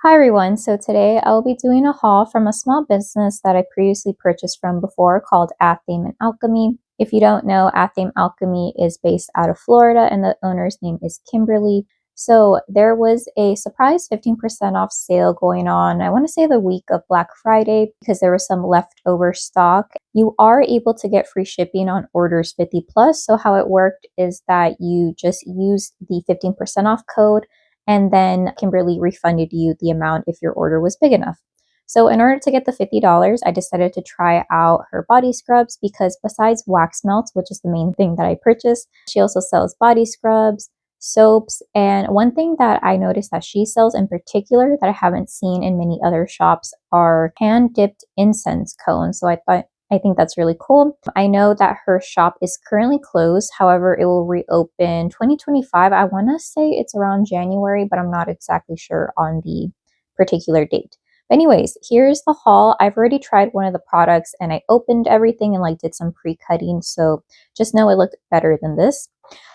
Hi everyone, so today I'll be doing a haul from a small business that I previously purchased from before called Athame and Alchemy. If you don't know, Athame Alchemy is based out of Florida and the owner's name is Kimberly. So there was a surprise 15% off sale going on, I want to say the week of Black Friday, because there was some leftover stock. You are able to get free shipping on orders 50 plus. So how it worked is that you just used the 15% off code and then Kimberly refunded you the amount if your order was big enough. So in order to get the $50, I decided to try out her body scrubs because besides wax melts, which is the main thing that I purchased, she also sells body scrubs, soaps, and one thing that I noticed that she sells in particular that I haven't seen in many other shops are hand-dipped incense cones. So I think that's really cool. I know that her shop is currently closed. However, it will reopen 2025. I want to say it's around January, but I'm not exactly sure on the particular date. But anyways, here's the haul. I've already tried one of the products and I opened everything and like did some pre-cutting. So just know it looked better than this.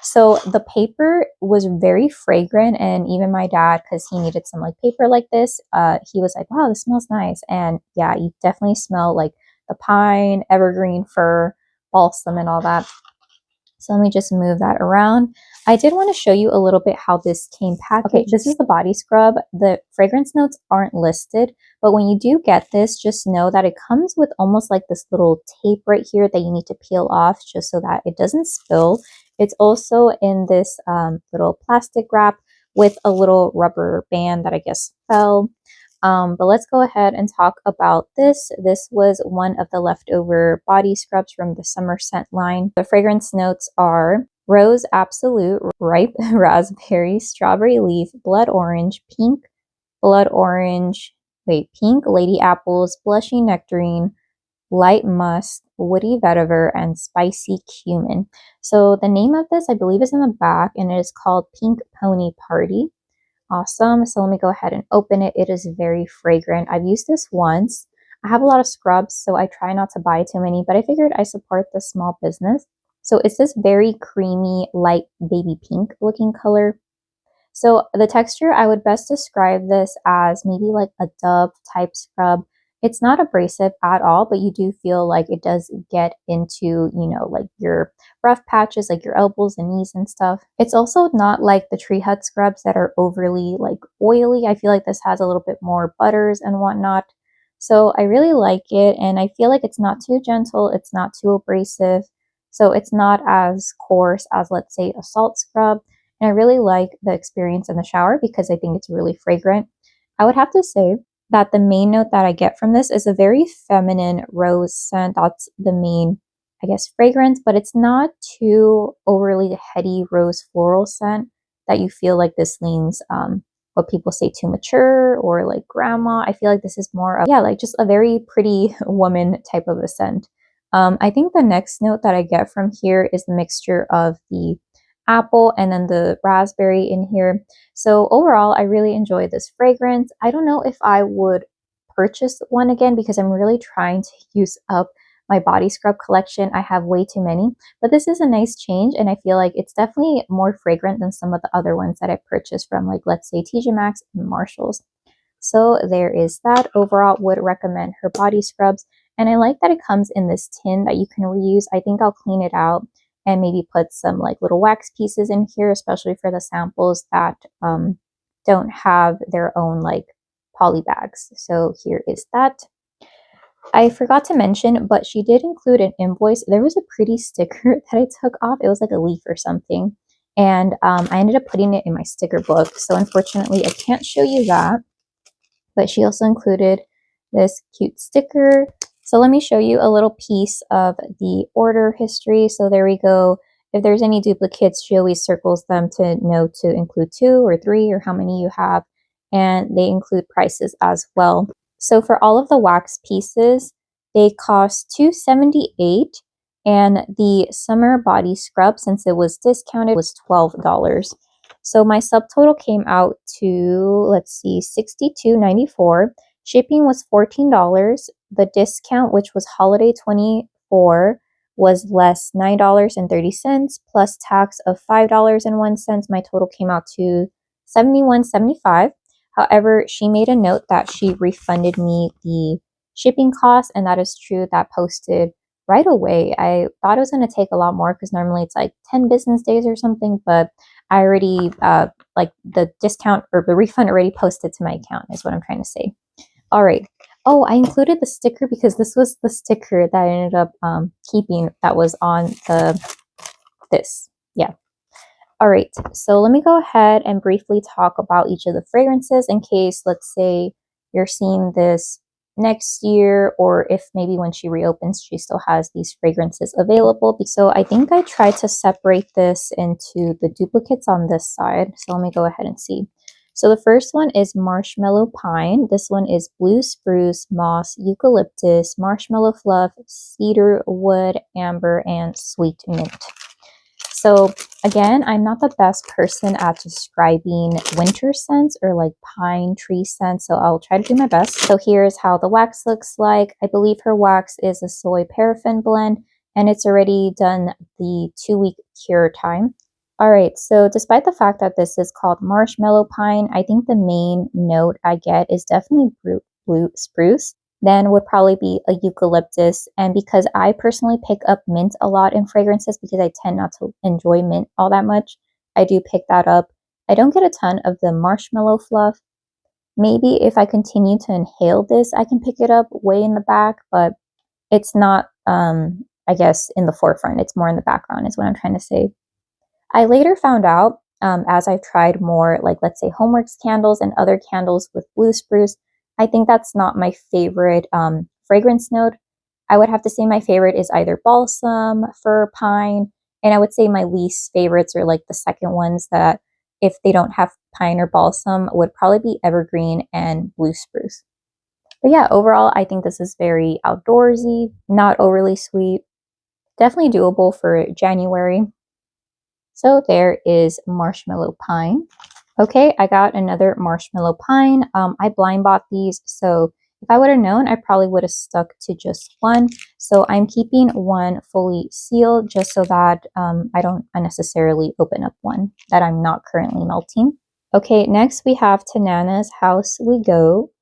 So the paper was very fragrant, and even my dad, because he needed some like paper like this, he was like, wow, this smells nice. And yeah, you definitely smell like the pine, evergreen, fir, balsam, and all that. So let me just move that around. I did want to show you a little bit how this came packaged. Okay, this is the body scrub. The fragrance notes aren't listed, but when you do get this, just know that it comes with almost like this little tape right here that you need to peel off just so that it doesn't spill. It's also in this little plastic wrap with a little rubber band that I guess fell. But let's go ahead and talk about this. This was one of the leftover body scrubs from the summer scent line. The fragrance notes are rose absolute, ripe raspberry, strawberry leaf, blood orange, pink lady apples, blushing nectarine, light musk, woody vetiver, and spicy cumin. So the name of this I believe is in the back, and it is called Pink Pony Party. Awesome. So let me go ahead and open it. It is very fragrant. I've used this once. I have a lot of scrubs, so I try not to buy too many, but I figured I support this small business. So it's this very creamy, light baby pink looking color. So the texture, I would best describe this as maybe like a Dove type scrub. It's not abrasive at all, but you do feel like it does get into, like your rough patches, like your elbows and knees and stuff. It's also not like the Tree Hut scrubs that are overly like oily. I feel like this has a little bit more butters and whatnot. So I really like it, and I feel like it's not too gentle. It's not too abrasive. So it's not as coarse as, let's say, a salt scrub. And I really like the experience in the shower because I think it's really fragrant. I would have to say that the main note that I get from this is a very feminine rose scent. That's the main, I guess, fragrance, but it's not too overly heady rose floral scent that you feel like this leans, what people say, too mature or like grandma. I feel like this is more of, yeah, like just a very pretty woman type of a scent. I think the next note that I get from here is the mixture of the apple and then the raspberry in here. So overall, I really enjoy this fragrance. I don't know if I would purchase one again because I'm really trying to use up my body scrub collection. I have way too many, but this is a nice change, and I feel like it's definitely more fragrant than some of the other ones that I purchased from, like, let's say TJ Maxx and Marshalls. So there is that. Overall, would recommend her body scrubs, and I like that it comes in this tin that you can reuse. I think I'll clean it out and maybe put some like little wax pieces in here, especially for the samples that don't have their own like poly bags. So here is that. I forgot to mention, but she did include an invoice. There was a pretty sticker that I took off. It was like a leaf or something. And I ended up putting it in my sticker book. So unfortunately, I can't show you that. But she also included this cute sticker. So let me show you a little piece of the order history. So there we go. If there's any duplicates, she always circles them to know to include 2 or 3 or how many you have. And they include prices as well. So for all of the wax pieces, they cost $2.78. And the summer body scrub, since it was discounted, was $12. So my subtotal came out to, let's see, $62.94. Shipping was $14. The discount, which was holiday 24, was less, $9.30 plus tax of $5.01. My total came out to $71.75. However, she made a note that she refunded me the shipping costs, and that is true. That posted right away. I thought it was going to take a lot more because normally it's like 10 business days or something, but I already, like the discount or the refund already posted to my account is what I'm trying to say. All right. Oh, I included the sticker because this was the sticker that I ended up keeping that was on this. Yeah. All right. So let me go ahead and briefly talk about each of the fragrances in case, let's say, you're seeing this next year, or if maybe when she reopens, she still has these fragrances available. So I think I tried to separate this into the duplicates on this side. So let me go ahead and see. So the first one is Marshmallow Pine. This one is Blue Spruce, Moss, Eucalyptus, Marshmallow Fluff, Cedar Wood, Amber, and Sweet Mint. So again, I'm not the best person at describing winter scents or like pine tree scents, so I'll try to do my best. So here's how the wax looks like. I believe her wax is a soy paraffin blend, and it's already done the 2-week cure time. All right, so despite the fact that this is called Marshmallow Pine, I think the main note I get is definitely blue spruce. Then would probably be a eucalyptus. And because I personally pick up mint a lot in fragrances because I tend not to enjoy mint all that much, I do pick that up. I don't get a ton of the marshmallow fluff. Maybe if I continue to inhale this, I can pick it up way in the back, but it's not, I guess, in the forefront. It's more in the background is what I'm trying to say. I later found out, as I've tried more, like let's say Homeworks candles and other candles with blue spruce, I think that's not my favorite fragrance note. I would have to say my favorite is either balsam, fir, pine, and I would say my least favorites are like the second ones that if they don't have pine or balsam would probably be evergreen and blue spruce. But yeah, overall, I think this is very outdoorsy, not overly sweet, definitely doable for January. So there is Marshmallow Pine. Okay, I got another Marshmallow Pine. I blind bought these, so if I would have known, I probably would have stuck to just one. So I'm keeping one fully sealed just so that I don't unnecessarily open up one that I'm not currently melting. Okay, next we have Tanana's House We Go.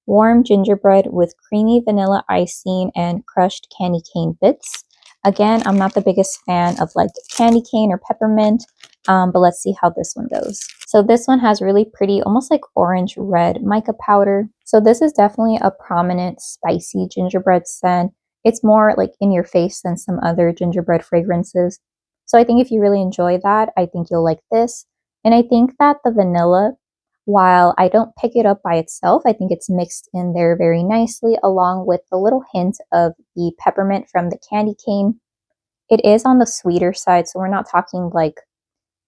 Warm gingerbread with creamy vanilla icing and crushed candy cane bits. Again, I'm not the biggest fan of like candy cane or peppermint, but let's see how this one goes. So this one has really pretty, almost like orange red mica powder. So this is definitely a prominent spicy gingerbread scent. It's more like in your face than some other gingerbread fragrances. So I think if you really enjoy that, I think you'll like this. And I think that the vanilla, while I don't pick it up by itself, I think it's mixed in there very nicely along with the little hint of the peppermint from the candy cane. It is on the sweeter side, so we're not talking like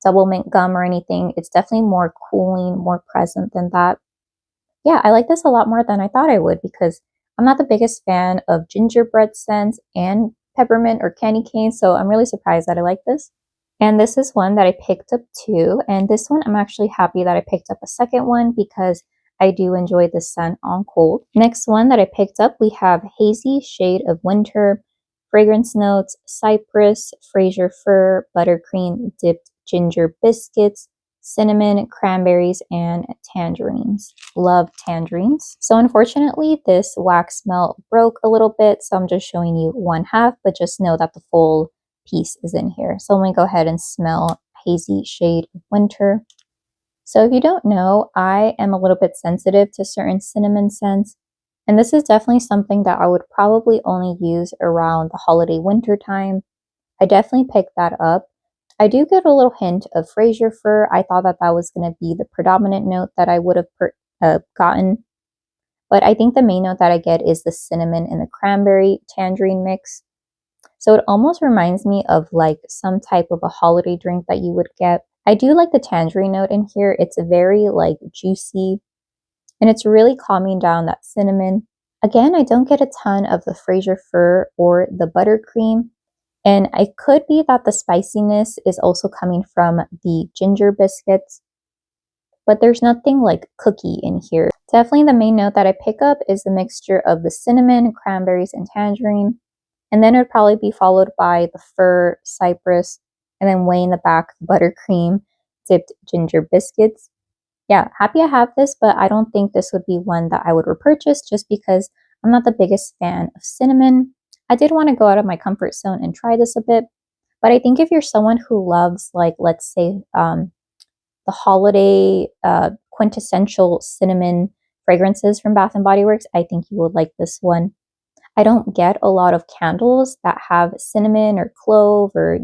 double mint gum or anything. It's definitely more cooling, more present than that. Yeah, I like this a lot more than I thought I would because I'm not the biggest fan of gingerbread scents and peppermint or candy cane, so I'm really surprised that I like this. And this is one that I picked up too. And this one, I'm actually happy that I picked up a second one because I do enjoy the scent on cold. Next one that I picked up, we have Hazy Shade of Winter. Fragrance notes, cypress, Fraser fir, buttercream dipped ginger biscuits, cinnamon, cranberries, and tangerines. Love tangerines. So unfortunately, this wax melt broke a little bit, so I'm just showing you one half, but just know that the full piece is in here. So let me go ahead and smell Hazy Shade of Winter. So if you don't know, I am a little bit sensitive to certain cinnamon scents, and this is definitely something that I would probably only use around the holiday winter time. I definitely picked that up. I do get a little hint of Fraser fir. I thought that that was going to be the predominant note that I would have gotten. But I think the main note that I get is the cinnamon and the cranberry tangerine mix. So it almost reminds me of like some type of a holiday drink that you would get. I do like the tangerine note in here. It's very like juicy and it's really calming down that cinnamon. Again, I don't get a ton of the Fraser fir or the buttercream. And it could be that the spiciness is also coming from the ginger biscuits, but there's nothing like cookie in here. Definitely the main note that I pick up is the mixture of the cinnamon, cranberries, and tangerine. And then it would probably be followed by the fir, cypress, and then way in the back, buttercream, dipped ginger biscuits. yeah, happy I have this, but I don't think this would be one that I would repurchase just because I'm not the biggest fan of cinnamon. I did want to go out of my comfort zone and try this a bit, but I think if you're someone who loves, like, let's say, the holiday quintessential cinnamon fragrances from Bath and Body Works, I think you would like this one. I don't get a lot of candles that have cinnamon or clove or,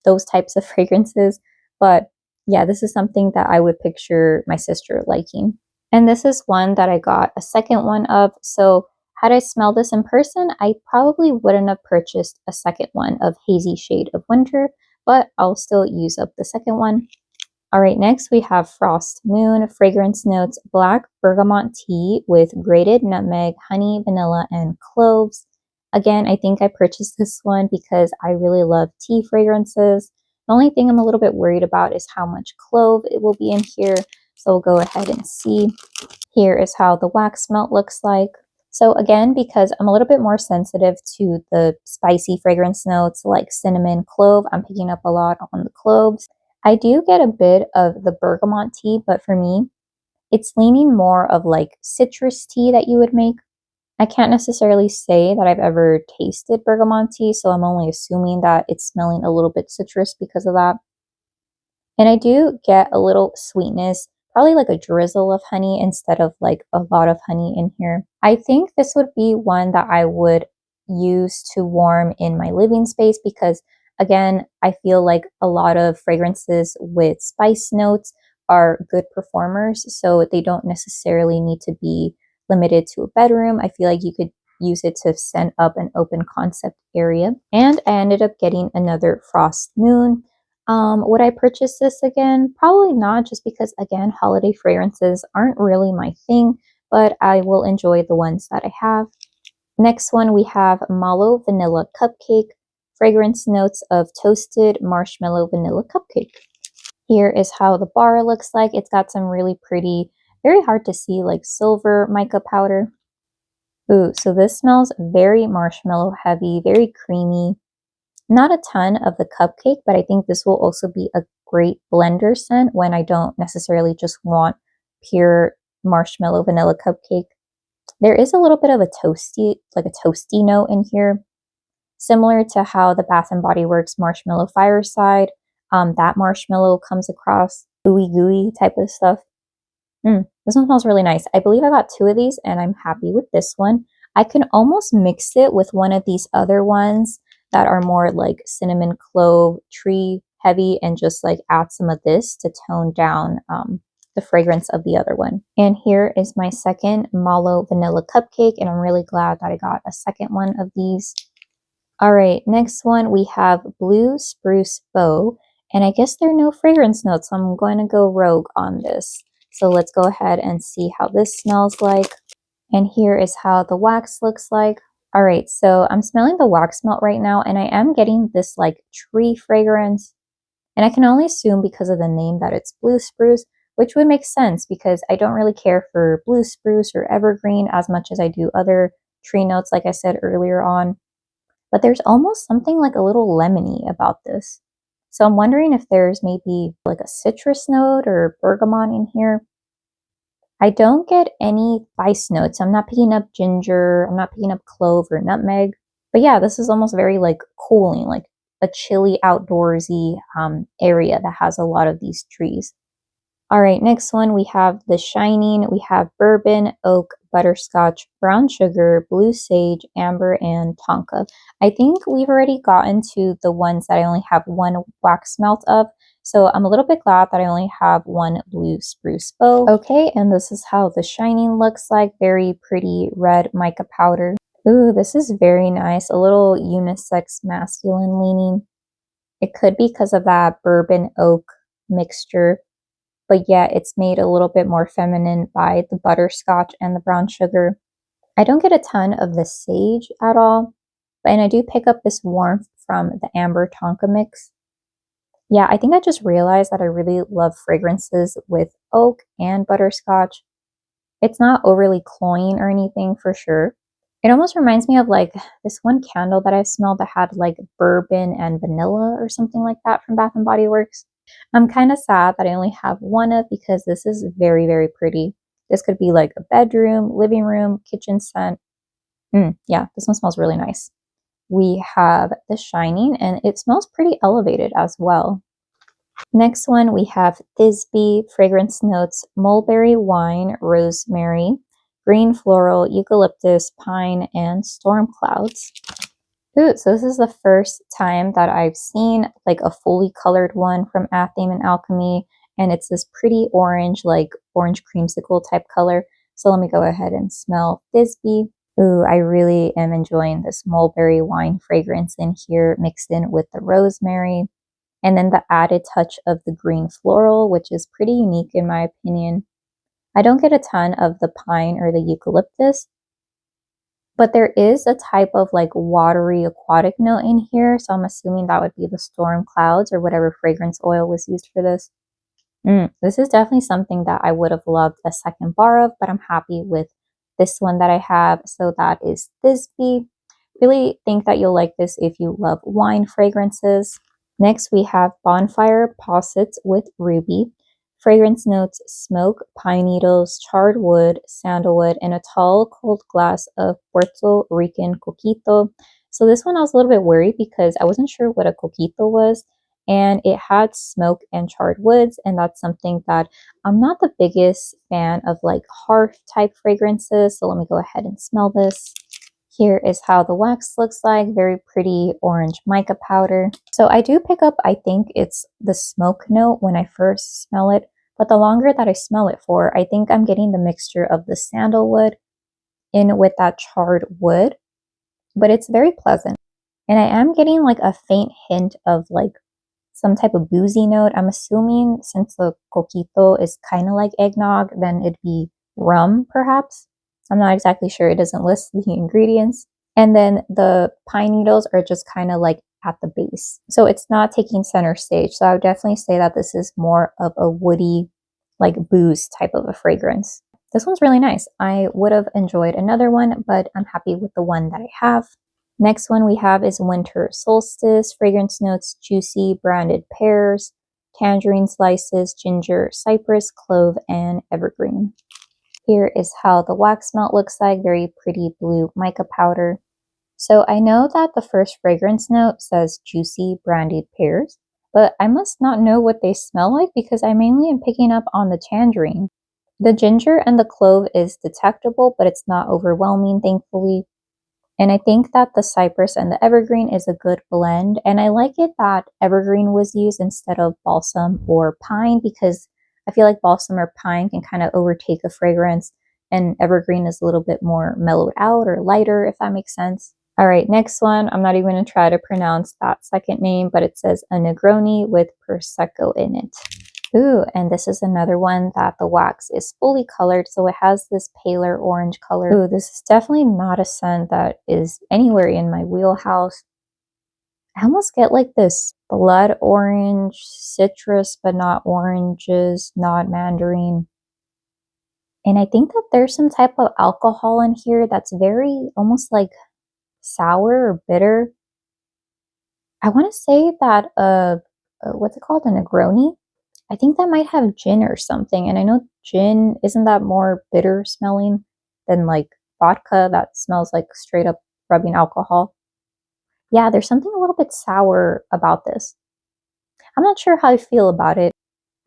those types of fragrances. But yeah, this is something that I would picture my sister liking. And this is one that I got a second one of. So had I smelled this in person, I probably wouldn't have purchased a second one of Hazy Shade of Winter, but I'll still use up the second one. All right, next we have Frost Moon, fragrance notes, black bergamot tea with grated nutmeg, honey, vanilla, and cloves. Again, I think I purchased this one because I really love tea fragrances. The only thing I'm a little bit worried about is how much clove it will be in here. So we'll go ahead and see. Here is how the wax melt looks like. So again, because I'm a little bit more sensitive to the spicy fragrance notes like cinnamon, clove, I'm picking up a lot on the cloves. I do get a bit of the bergamot tea, but for me, it's leaning more of like citrus tea that you would make. I can't necessarily say that I've ever tasted bergamot tea, so I'm only assuming that it's smelling a little bit citrus because of that. And I do get a little sweetness, probably like a drizzle of honey instead of like a lot of honey in here. I think this would be one that I would use to warm in my living space because, again, I feel like a lot of fragrances with spice notes are good performers, so they don't necessarily need to be limited to a bedroom. I feel like you could use it to scent up an open concept area. And I ended up getting another Frost Moon. Would I purchase this again? Probably not, just because, again, holiday fragrances aren't really my thing, but I will enjoy the ones that I have. Next one, we have Mallow Vanilla Cupcake, fragrance notes of toasted marshmallow vanilla cupcake. Here is how the bar looks like. It's got some really pretty, very hard to see, like silver mica powder. Ooh, so this smells very marshmallow heavy, very creamy. Not a ton of the cupcake, but I think this will also be a great blender scent when I don't necessarily just want pure marshmallow vanilla cupcake. There is a little bit of a toasty, like a toasty note in here, similar to how the Bath and Body Works Marshmallow Fireside, that marshmallow comes across ooey gooey type of stuff. This one smells really nice. I believe I got two of these and I'm happy with this one. I can almost mix it with one of these other ones that are more like cinnamon clove tree heavy and just like add some of this to tone down the fragrance of the other one. And here is my second Mallow vanilla cupcake, and I'm really glad that I got a second one of these. All right, next one we have Blue Spruce Bough, and I guess there are no fragrance notes, so I'm going to go rogue on this. So let's go ahead and see how this smells like. And here is how the wax looks like. All right, so I'm smelling the wax melt right now, and I am getting this like tree fragrance. And I can only assume because of the name that it's blue spruce, which would make sense because I don't really care for blue spruce or evergreen as much as I do other tree notes, like I said earlier on. But there's almost something like a little lemony about this. So I'm wondering if there's maybe like a citrus note or bergamot in here. I don't get any spice notes. I'm not picking up ginger. I'm not picking up clove or nutmeg. But yeah, this is almost very like cooling, like a chilly outdoorsy area that has a lot of these trees. All right, next one we have The Shining. We have bourbon, oak, butterscotch, brown sugar, blue sage, amber, and tonka. I think we've already gotten to the ones that I only have one wax melt of. So I'm a little bit glad that I only have one blue spruce bow. Okay, and this is how The Shining looks like. Very pretty red mica powder. Ooh, this is very nice. A little unisex masculine leaning. It could be because of that bourbon oak mixture. But yeah, it's made a little bit more feminine by the butterscotch and the brown sugar. I don't get a ton of the sage at all, and I do pick up this warmth from the amber tonka mix. Yeah, I think I just realized that I really love fragrances with oak and butterscotch. It's not overly cloying or anything for sure. It almost reminds me of like this one candle that I smelled that had like bourbon and vanilla or something like that from Bath and Body Works. I'm kind of sad that I only have one of because this is very, very pretty. This could be like a bedroom, living room, kitchen scent. Yeah, this one smells really nice. We have The Shining, and it smells pretty elevated as well. Next one, we have Thisbe, fragrance notes, mulberry wine, rosemary, green floral, eucalyptus, pine, and storm clouds. Ooh, so this is the first time that I've seen like a fully colored one from Athame and Alchemy, and it's this pretty orange, like orange creamsicle type color. So let me go ahead and smell Thisbe. Ooh, I really am enjoying this mulberry wine fragrance in here mixed in with the rosemary. And then the added touch of the green floral, which is pretty unique in my opinion. I don't get a ton of the pine or the eucalyptus, but there is a type of like watery aquatic note in here. So I'm assuming that would be the storm clouds or whatever fragrance oil was used for this. This is definitely something that I would have loved a second bar of, but I'm happy with this one that I have. So that is Thisbe. Really think that you'll like this if you love wine fragrances. Next, we have Bonfire Possets with Ruby. Fragrance notes smoke, pine needles, charred wood, sandalwood, and a tall, cold glass of Puerto Rican coquito. So this one I was a little bit worried because I wasn't sure what a coquito was, and it had smoke and charred woods, and that's something that I'm not the biggest fan of, like hearth type fragrances. So let me go ahead and smell this. Here is how the wax looks like, very pretty orange mica powder. So I do pick up, I think it's the smoke note when I first smell it, but the longer that I smell it for, I think I'm getting the mixture of the sandalwood in with that charred wood, but it's very pleasant. And I am getting like a faint hint of like some type of boozy note. I'm assuming since the coquito is kind of like eggnog, then it'd be rum perhaps. I'm not exactly sure. It doesn't list the ingredients. And then the pine needles are just kind of like at the base. So it's not taking center stage. So I would definitely say that this is more of a woody, like booze type of a fragrance. This one's really nice. I would have enjoyed another one, but I'm happy with the one that I have. Next one we have is Winter Solstice. Fragrance notes juicy branded pears, tangerine slices, ginger, cypress, clove, and evergreen. Here is how the wax melt looks like, very pretty blue mica powder. So I know that the first fragrance note says juicy brandied pears, but I must not know what they smell like because I mainly am picking up on the tangerine. The ginger and the clove is detectable, but it's not overwhelming, thankfully. And I think that the cypress and the evergreen is a good blend. And I like it that evergreen was used instead of balsam or pine because I feel like balsam or pine can kind of overtake a fragrance, and evergreen is a little bit more mellowed out or lighter, if that makes sense. All right, next one. I'm not even going to try to pronounce that second name, but it says a Negroni with Prosecco in it. Ooh, and this is another one that the wax is fully colored, so it has this paler orange color. Ooh, this is definitely not a scent that is anywhere in my wheelhouse. I almost get like this blood orange, citrus, but not oranges, not mandarin. And I think that there's some type of alcohol in here that's very almost like sour or bitter. I want to say that, what's it called? A Negroni? I think that might have gin or something. And I know gin, isn't that more bitter smelling than like vodka that smells like straight up rubbing alcohol? Yeah, there's something a little bit sour about this. I'm not sure how I feel about it.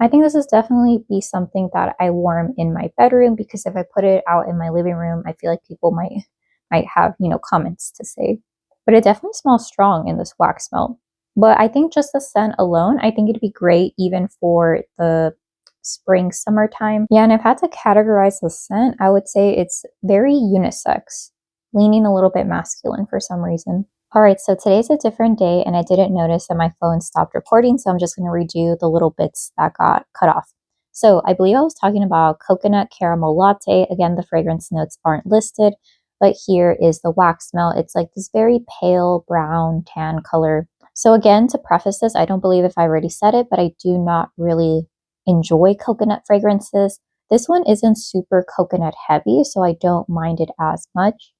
I think this is definitely be something that I warm in my bedroom because if I put it out in my living room, I feel like people might have, comments to say. But it definitely smells strong in this wax smell. But I think just the scent alone, I think it'd be great even for the spring, summertime. Yeah, and I've had to categorize the scent. I would say it's very unisex, leaning a little bit masculine for some reason. All right, so today's a different day and I didn't notice that my phone stopped recording, so I'm just going to redo the little bits that got cut off. So I believe I was talking about coconut caramel latte. Again, the fragrance notes aren't listed, but here is the wax smell. It's like this very pale brown tan color. So again, to preface this, I don't believe if I already said it, but I do not really enjoy coconut fragrances. This one isn't super coconut heavy, so I don't mind it as much.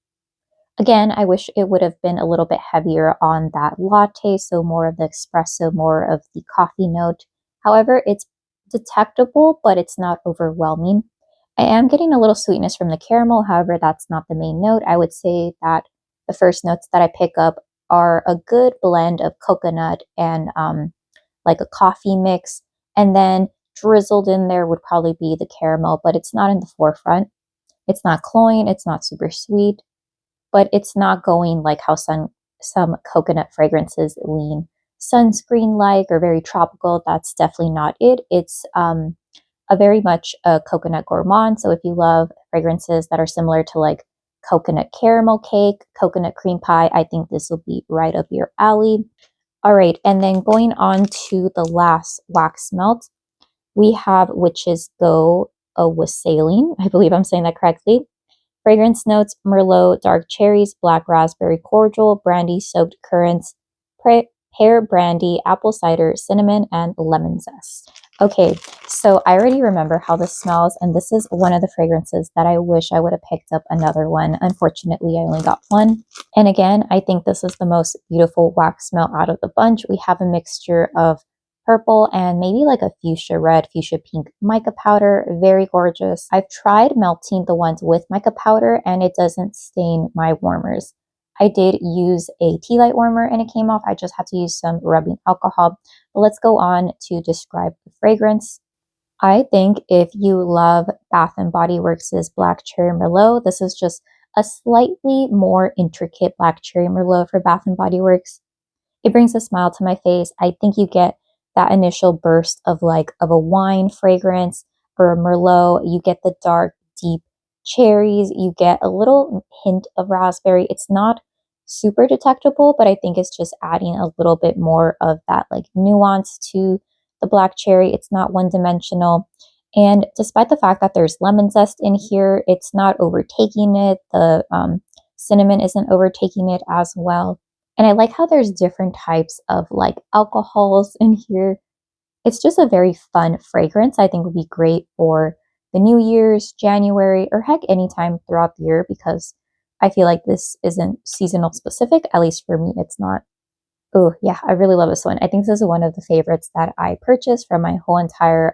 Again, I wish it would have been a little bit heavier on that latte, so more of the espresso, more of the coffee note. However, it's detectable, but it's not overwhelming. I am getting a little sweetness from the caramel. However, that's not the main note. I would say that the first notes that I pick up are a good blend of coconut and like a coffee mix. And then drizzled in there would probably be the caramel, but it's not in the forefront. It's not cloying. It's not super sweet, but it's not going like how some coconut fragrances lean sunscreen like or very tropical. That's definitely not it. It's a very much a coconut gourmand. So if you love fragrances that are similar to like coconut caramel cake, coconut cream pie, I think this will be right up your alley. All right, and then going on to the last wax melt, we have Witch's Go a Wassailing. I believe I'm saying that correctly. Fragrance notes: Merlot, dark cherries, black raspberry cordial, brandy soaked currants, pear brandy, apple cider, cinnamon, and lemon zest. Okay, so I already remember how this smells, and this is one of the fragrances that I wish I would have picked up another one. Unfortunately, I only got one. And again, I think this is the most beautiful wax smell out of the bunch. We have a mixture of purple and maybe like a fuchsia red, fuchsia pink mica powder. Very gorgeous. I've tried melting the ones with mica powder and it doesn't stain my warmers. I did use a tea light warmer and it came off. I just had to use some rubbing alcohol. But let's go on to describe the fragrance. I think if you love Bath and Body Works' Black Cherry Merlot, this is just a slightly more intricate Black Cherry Merlot for Bath and Body Works. It brings a smile to my face. I think you get that initial burst of a wine fragrance or a Merlot. You get the dark, deep cherries. You get a little hint of raspberry. It's not super detectable, but I think it's just adding a little bit more of that like nuance to the black cherry. It's not one dimensional. And despite the fact that there's lemon zest in here, it's not overtaking it. The cinnamon isn't overtaking it as well. And I like how there's different types of like alcohols in here. It's just a very fun fragrance. I think would be great for the New Year's, January, or heck, anytime throughout the year because I feel like this isn't seasonal specific. At least for me, it's not. Oh, yeah, I really love this one. I think this is one of the favorites that I purchased from my whole entire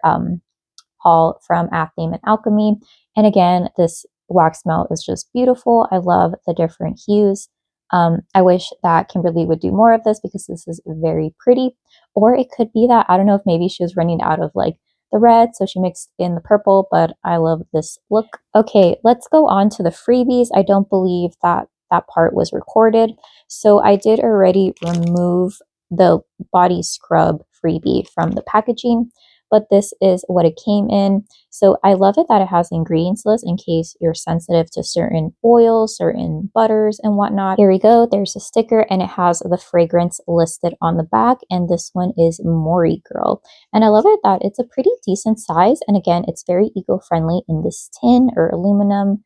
haul from Athame and Alchemy. And again, this wax melt is just beautiful. I love the different hues. I wish that Kimberly would do more of this because this is very pretty. Or it could be that, I don't know if maybe she was running out of like the red, so she mixed in the purple, but I love this look. Okay, let's go on to the freebies. I don't believe that that part was recorded. So I did already remove the body scrub freebie from the packaging, but this is what it came in. So I love it that it has the ingredients list in case you're sensitive to certain oils, certain butters and whatnot. Here we go. There's a sticker and it has the fragrance listed on the back. And this one is Mori Girl. And I love it that it's a pretty decent size. And again, it's very eco-friendly in this tin or aluminum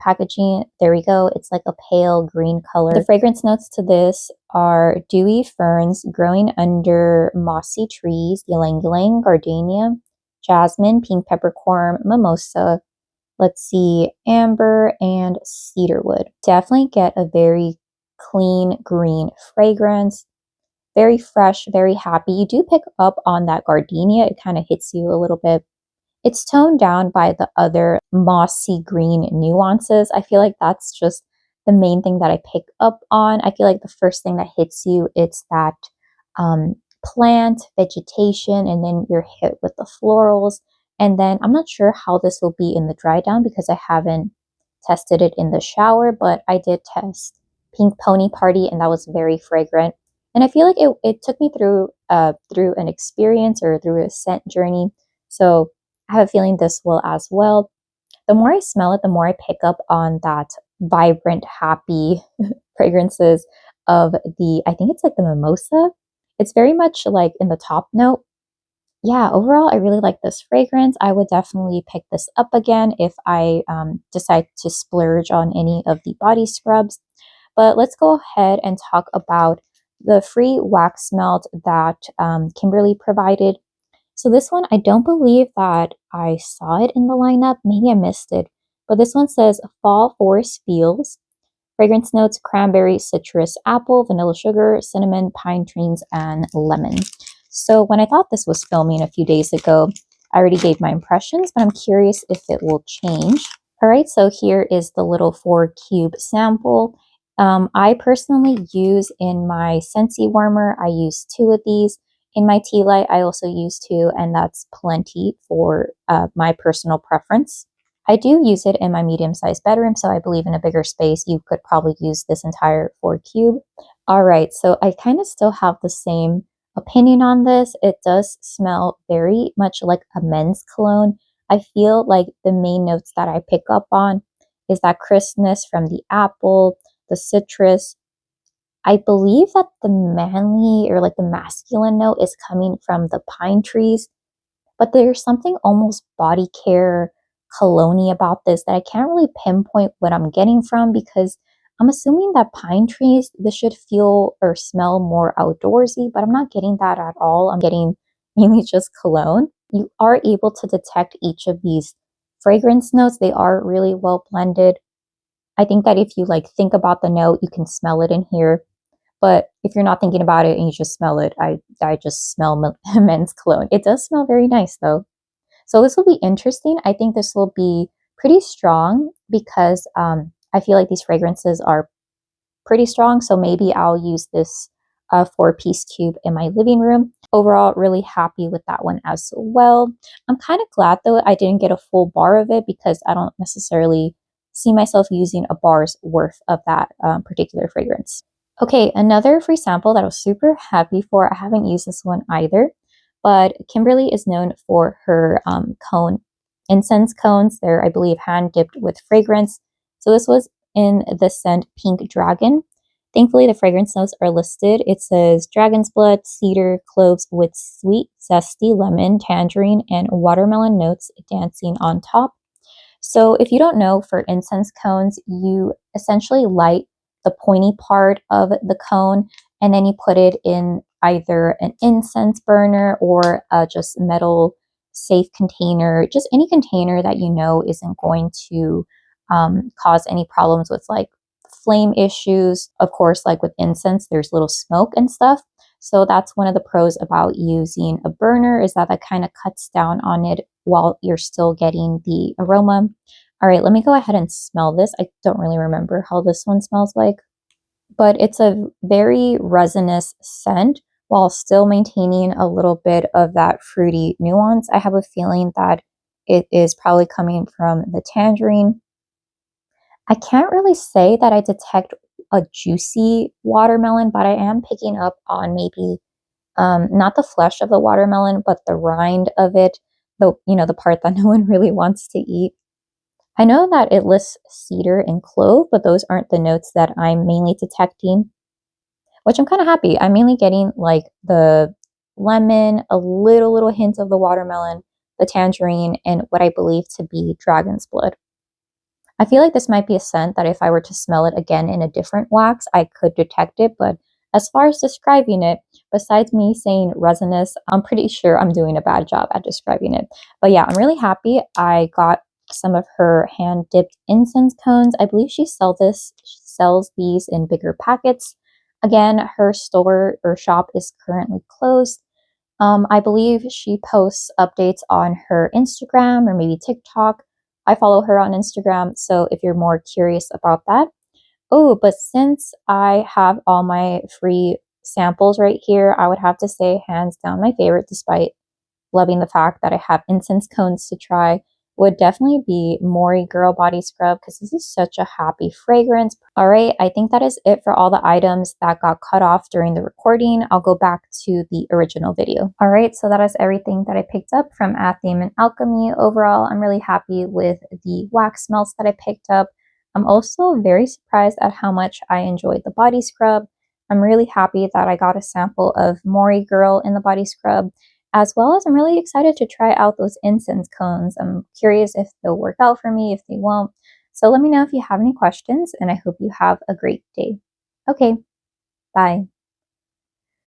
packaging. There we go. It's like a pale green color. The fragrance notes to this are dewy ferns growing under mossy trees, ylang ylang, gardenia, jasmine, pink peppercorn, mimosa, let's see, amber, and cedarwood. Definitely get a very clean green fragrance. Very fresh, very happy. You do pick up on that gardenia. It kind of hits you a little bit. It's toned down by the other mossy green nuances. I feel like that's just the main thing that I pick up on. I feel like the first thing that hits you, it's that plant, vegetation, and then you're hit with the florals. And then I'm not sure how this will be in the dry down because I haven't tested it in the shower, but I did test Pink Pony Party and that was very fragrant. And I feel like it took me through an experience or through a scent journey. So I have a feeling this will as well. The more I smell it, the more I pick up on that vibrant, happy fragrances of I think it's like the mimosa. It's very much like in the top note. Yeah, overall, I really like this fragrance. I would definitely pick this up again if I decide to splurge on any of the body scrubs. But let's go ahead and talk about the free wax melt that Kimberly provided. So this one, I don't believe that I saw it in the lineup. Maybe I missed it. But this one says Fall Forest Feels. Fragrance notes: cranberry, citrus, apple, vanilla sugar, cinnamon, pine trees, and lemon. So when I thought this was filming a few days ago, I already gave my impressions, but I'm curious if it will change. All right, so here is the little 4-cube sample. I personally use in my Scentsy warmer, I use 2 of these. In my tea light, I also use 2, and that's plenty for my personal preference. I do use it in my medium-sized bedroom, so I believe in a bigger space, you could probably use this entire 4-cube. All right, so I kind of still have the same opinion on this. It does smell very much like a men's cologne. I feel like the main notes that I pick up on is that crispness from the apple, the citrus. I believe that the manly or like the masculine note is coming from the pine trees, but there's something almost body care cologne about this that I can't really pinpoint what I'm getting from, because I'm assuming that pine trees, this should feel or smell more outdoorsy, but I'm not getting that at all. I'm getting mainly just cologne. You are able to detect each of these fragrance notes. They are really well blended. I think that if you like think about the note, you can smell it in here. But if you're not thinking about it and you just smell it, I just smell men's cologne. It does smell very nice though. So this will be interesting. I think this will be pretty strong because I feel like these fragrances are pretty strong. So maybe I'll use this 4-piece cube in my living room. Overall, really happy with that one as well. I'm kind of glad though I didn't get a full bar of it, because I don't necessarily see myself using a bar's worth of that particular fragrance. Okay, another free sample that I was super happy for. I haven't used this one either, but Kimberly is known for her incense cones. They're, I believe, hand dipped with fragrance. So this was in the scent Pink Dragon. Thankfully, the fragrance notes are listed. It says dragon's blood, cedar, cloves with sweet, zesty lemon, tangerine, and watermelon notes dancing on top. So if you don't know, for incense cones, you essentially light the pointy part of the cone, and then you put it in either an incense burner or a just metal safe container, just any container that you know isn't going to cause any problems with like flame issues. Of course, like with incense, there's little smoke and stuff. So that's one of the pros about using a burner, is that kind of cuts down on it while you're still getting the aroma. All right, let me go ahead and smell this. I don't really remember how this one smells like, but it's a very resinous scent while still maintaining a little bit of that fruity nuance. I have a feeling that it is probably coming from the tangerine. I can't really say that I detect a juicy watermelon, but I am picking up on maybe not the flesh of the watermelon, but the rind of it, the part that no one really wants to eat. I know that it lists cedar and clove, but those aren't the notes that I'm mainly detecting, which I'm kind of happy. I'm mainly getting like the lemon, a little hint of the watermelon, the tangerine, and what I believe to be dragon's blood. I feel like this might be a scent that if I were to smell it again in a different wax, I could detect it. But as far as describing it, besides me saying resinous, I'm pretty sure I'm doing a bad job at describing it. But yeah, I'm really happy. I got some of her hand dipped incense cones. I believe she sells these in bigger packets. Again, her store or shop is currently closed. I believe she posts updates on her Instagram or maybe TikTok. I follow her on Instagram, so if you're more curious about that. Oh, but since I have all my free samples right here, I would have to say hands down my favorite, despite loving the fact that I have incense cones to try, would definitely be Mori Girl Body Scrub, because this is such a happy fragrance. All right, I think that is it for all the items that got cut off during the recording. I'll go back to the original video. All right, so that is everything that I picked up from Athame and Alchemy. Overall, I'm really happy with the wax melts that I picked up. I'm also very surprised at how much I enjoyed the body scrub. I'm really happy that I got a sample of Mori Girl in the body scrub, as well as I'm really excited to try out those incense cones. I'm curious if they'll work out for me, if they won't. So let me know if you have any questions, and I hope you have a great day. Okay, bye.